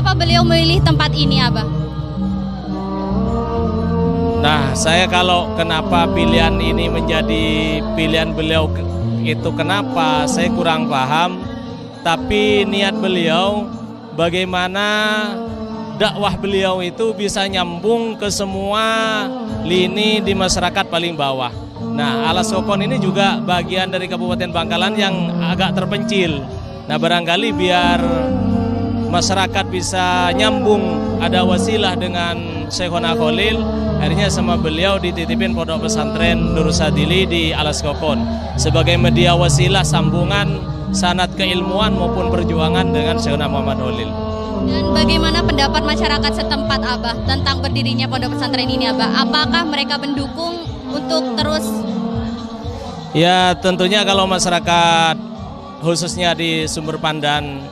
Kenapa beliau memilih tempat ini, Abah? Nah, saya kalau kenapa pilihan ini menjadi pilihan beliau itu kenapa saya kurang paham. Tapi niat beliau bagaimana dakwah beliau itu bisa nyambung ke semua lini di masyarakat paling bawah. Nah, Alas Kokon ini juga bagian dari Kabupaten Bangkalan yang agak terpencil. Nah, barangkali biar masyarakat bisa nyambung, ada wasilah dengan Syekhona Khalil, akhirnya sama beliau dititipin pondok pesantren Nurul Sadili di Alas Kokon sebagai media wasilah sambungan sanad keilmuan maupun perjuangan dengan Syekhona Muhammad Khalil. Dan bagaimana pendapat masyarakat setempat, Abah, tentang berdirinya pondok pesantren ini, Abah? Apakah mereka mendukung untuk terus? Ya, tentunya kalau masyarakat khususnya di Sumber Pandan,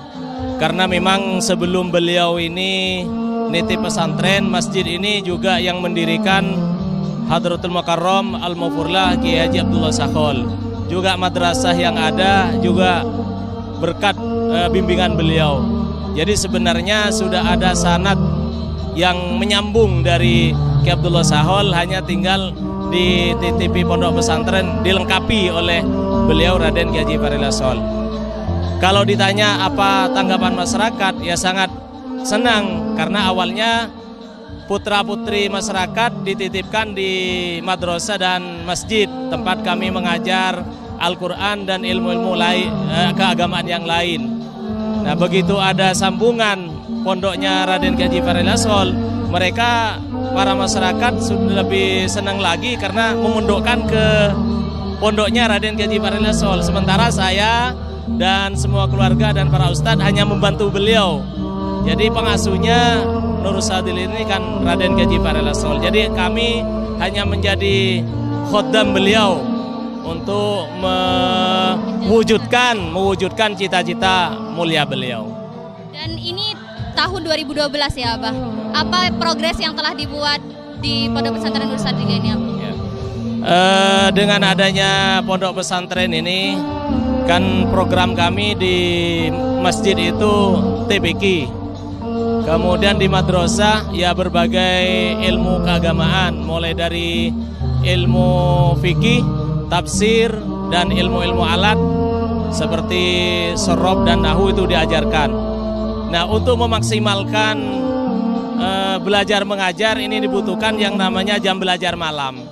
karena memang sebelum beliau ini nitip pesantren, masjid ini juga yang mendirikan Hadratul Mukarram Al-Mufurlah Kiai Haji Abdullah Sakhol. Juga madrasah yang ada juga berkat bimbingan beliau. Jadi sebenarnya sudah ada sanad yang menyambung dari Kiai Abdullah Sakhol, hanya tinggal dititipi pondok pesantren dilengkapi oleh beliau Raden Kiai Haji Fahri Sol. Kalau ditanya apa tanggapan masyarakat, ya sangat senang karena awalnya putra-putri masyarakat dititipkan di madrasah dan masjid tempat kami mengajar Al-Quran dan ilmu-ilmu lain, keagamaan yang lain. Nah, begitu ada sambungan pondoknya Raden Kiai Haji Fahri Sol, mereka para masyarakat sudah lebih senang lagi karena memondokkan ke pondoknya Raden Kiai Haji Fahri Sol. Sementara saya dan semua keluarga dan para ustadz hanya membantu beliau. Jadi pengasuhnya Nurul Sadili ini kan Raden Kiai Haji Fahri Sol. Jadi kami hanya menjadi khoddam beliau untuk mewujudkan cita-cita mulia beliau. Dan ini tahun 2012 ya, Abah. Apa progres yang telah dibuat di pondok pesantren Nurul Sadili ini, Abah? Ya. Dengan adanya pondok pesantren ini, kan program kami di masjid itu TBQ, kemudian di madrasah ya berbagai ilmu keagamaan, mulai dari ilmu fikih, tafsir, dan ilmu-ilmu alat seperti sorob dan nahu itu diajarkan. Nah, untuk memaksimalkan belajar mengajar ini dibutuhkan yang namanya jam belajar malam.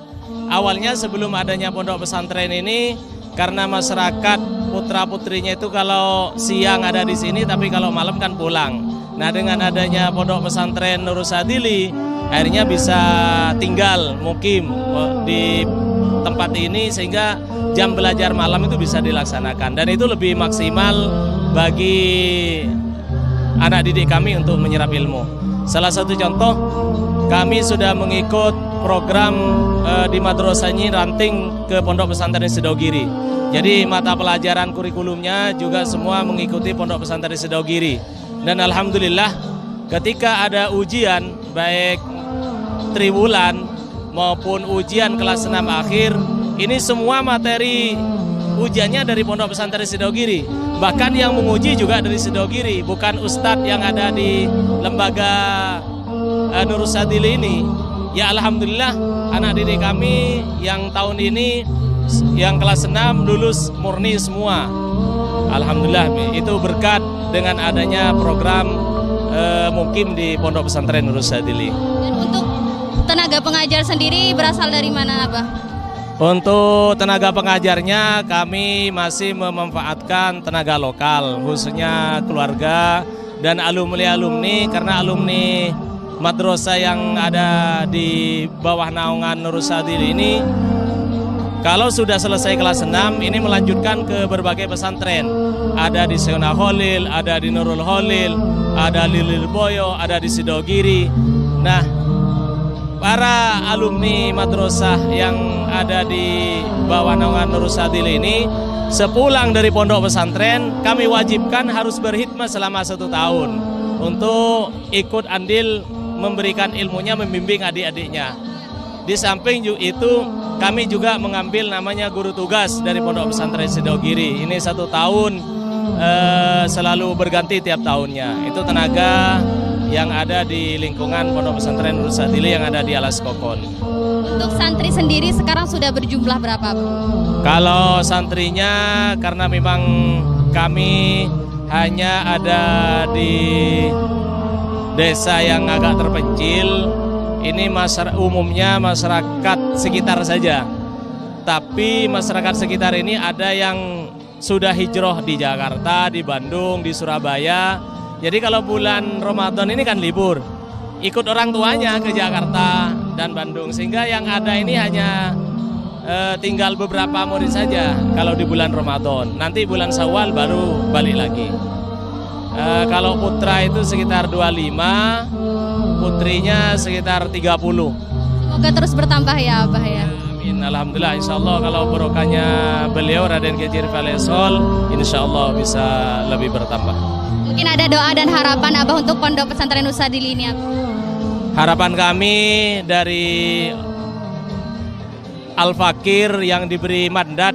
Awalnya sebelum adanya pondok pesantren ini, karena masyarakat putra-putrinya itu kalau siang ada di sini, tapi kalau malam kan pulang. Nah, dengan adanya pondok pesantren Nurul Sadili, akhirnya bisa tinggal mukim di tempat ini sehingga jam belajar malam itu bisa dilaksanakan. Dan itu lebih maksimal bagi anak didik kami untuk menyerap ilmu. Salah satu contoh, kami sudah mengikut program di madrasah ini ranting ke pondok pesantren Sidogiri. Jadi mata pelajaran kurikulumnya juga semua mengikuti pondok pesantren Sidogiri. Dan alhamdulillah ketika ada ujian baik triwulan maupun ujian kelas 6 akhir, ini semua materi ujiannya dari pondok pesantren Sidogiri. Bahkan yang menguji juga dari Sidogiri, bukan ustadz yang ada di lembaga Nurul Sadili ini. Ya alhamdulillah anak didik kami yang tahun ini yang kelas 6 lulus murni semua. Alhamdulillah itu berkat dengan adanya program mukim di pondok pesantren Nurul Sadili. Dan untuk tenaga pengajar sendiri berasal dari mana, Abah? Untuk tenaga pengajarnya kami masih memanfaatkan tenaga lokal, khususnya keluarga dan alumni-alumni, karena alumni madrasah yang ada di bawah naungan Nurul Sadili ini kalau sudah selesai kelas 6 ini melanjutkan ke berbagai pesantren. Ada di Syekhona Khalil, ada di Nurul Khalil, ada di Lirboyo, ada di Sidogiri. Nah, para alumni madrasah yang ada di bawah naungan Nurul Sadili ini sepulang dari pondok pesantren kami wajibkan harus berkhidmat selama 1 tahun untuk ikut andil memberikan ilmunya, membimbing adik-adiknya. Di samping itu kami juga mengambil namanya guru tugas dari pondok pesantren Sidogiri. Ini 1 tahun selalu berganti tiap tahunnya. Itu tenaga yang ada di lingkungan Pondok Pesantren Nurul Sadili yang ada di Alas Kokon. Untuk santri sendiri sekarang sudah berjumlah berapa, Abah? Kalau santrinya, karena memang kami hanya ada di desa yang agak terpencil, ini umumnya masyarakat sekitar saja. Tapi masyarakat sekitar ini ada yang sudah hijrah di Jakarta, di Bandung, di Surabaya. Jadi kalau bulan Ramadan ini kan libur, ikut orang tuanya ke Jakarta dan Bandung, sehingga yang ada ini hanya tinggal beberapa murid saja kalau di bulan Ramadan. Nanti bulan Syawal baru balik lagi. Kalau putra itu sekitar 25, putrinya sekitar 30. Semoga terus bertambah ya, Abah ya. Amin. Alhamdulillah, insya Allah kalau barokahnya beliau Raden Kiai Falesol, insya Allah bisa lebih bertambah. Mungkin ada doa dan harapan Abah untuk Pondok Pesantren Nurul Sadili ini, Abah. Harapan kami dari Al-Fakir yang diberi mandat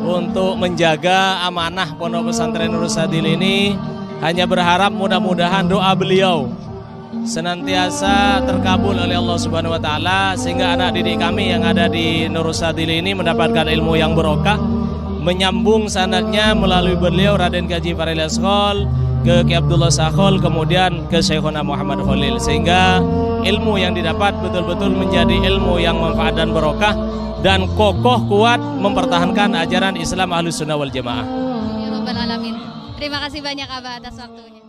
untuk menjaga amanah Pondok Pesantren Nurul Sadili ini, hanya berharap mudah-mudahan doa beliau senantiasa terkabul oleh Allah Subhanahu wa taala, sehingga anak didik kami yang ada di Nurul Sadili ini mendapatkan ilmu yang barokah, menyambung sanadnya melalui beliau Raden Kiai Falesol ke Kiai Abdullah Sakhol, kemudian ke Syekhuna Muhammad Khalil, sehingga ilmu yang didapat betul-betul menjadi ilmu yang manfaat dan barokah dan kokoh kuat mempertahankan ajaran Islam Ahlus Sunnah wal Jamaah. Ya Rabbal Alamin. Terima kasih banyak Abah atas waktunya.